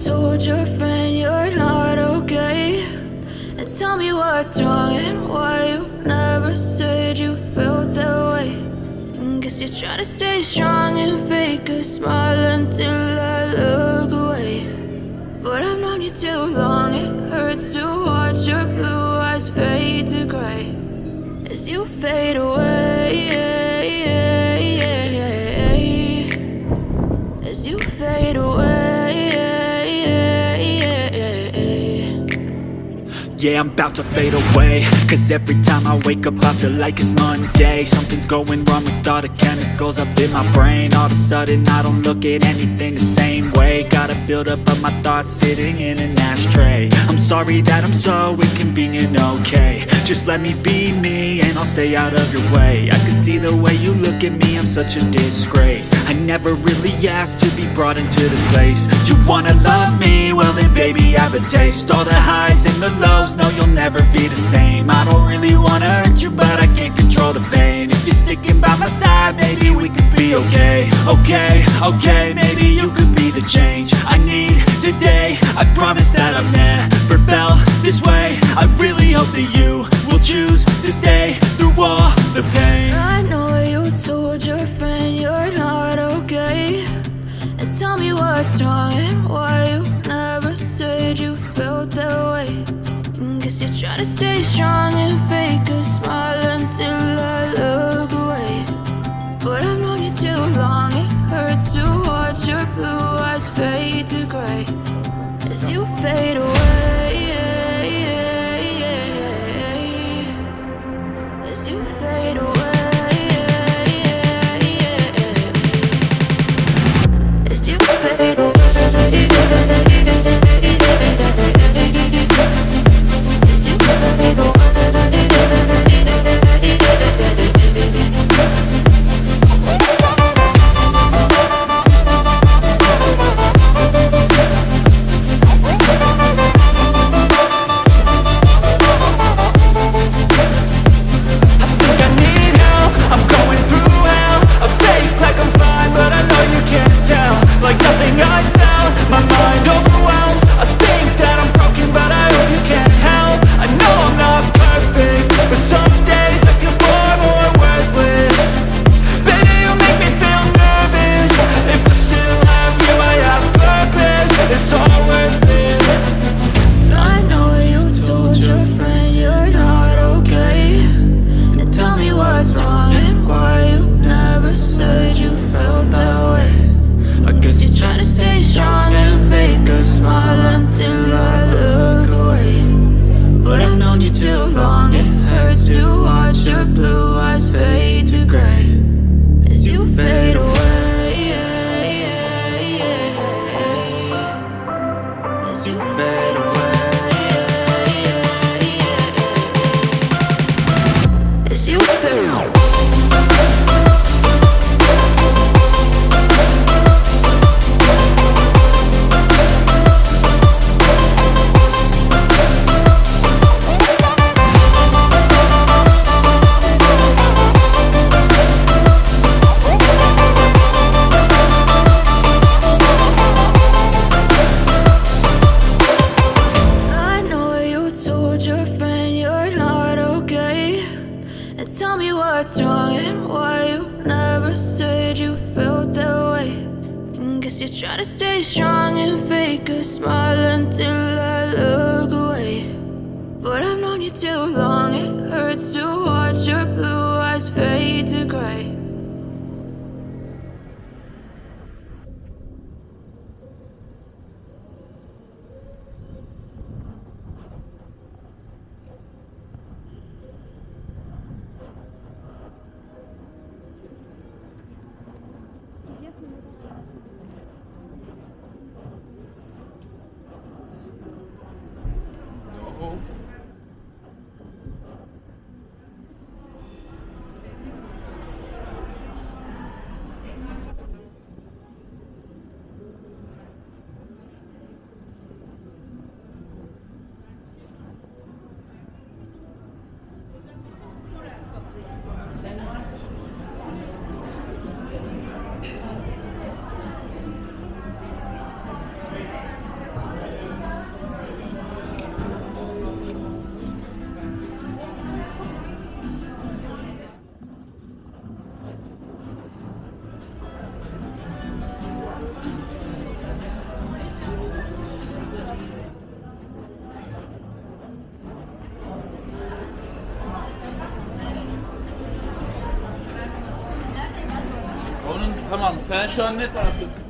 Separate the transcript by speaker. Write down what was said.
Speaker 1: told your friend you're not okay, and tell me what's wrong and why you never said you felt that way. And guess you're trying to stay strong and fake a smile until I look away. But I've known you too long, it hurts to watch your blue eyes fade to gray as you fade away, as you fade away.
Speaker 2: Yeah, I'm about to fade away, cause every time I wake up I feel like it's Monday. Something's going wrong with all the chemicals up in my brain. All of a sudden I don't look at anything the same way. Gotta build up of my thoughts sitting in an ashtray. I'm sorry that I'm so inconvenient, okay. Just let me be me and I'll stay out of your way. I can see the way you look at me, I'm such a disgrace. I never really asked to be brought into this place. You wanna love me? Well then baby I have a taste. All the highs and the lows, no you'll never be the same. I don't really wanna hurt you but I can't control the pain. If you're sticking by my side maybe we could be okay. Okay, maybe you could be the change I need today. I promise that I've never felt this way. I really hope that you will choose to stay through all the pain.
Speaker 1: I know you told your friend you're not okay, and tell me what's wrong and why you never said you felt that way. And guess you're trying to stay strong and fake a smile until I look away. But I've known you too long, it hurts to watch your blue eyes fade to gray as you fade away, as you fade away, as you fade away.
Speaker 3: Tamam sen şu an ne taraftasın?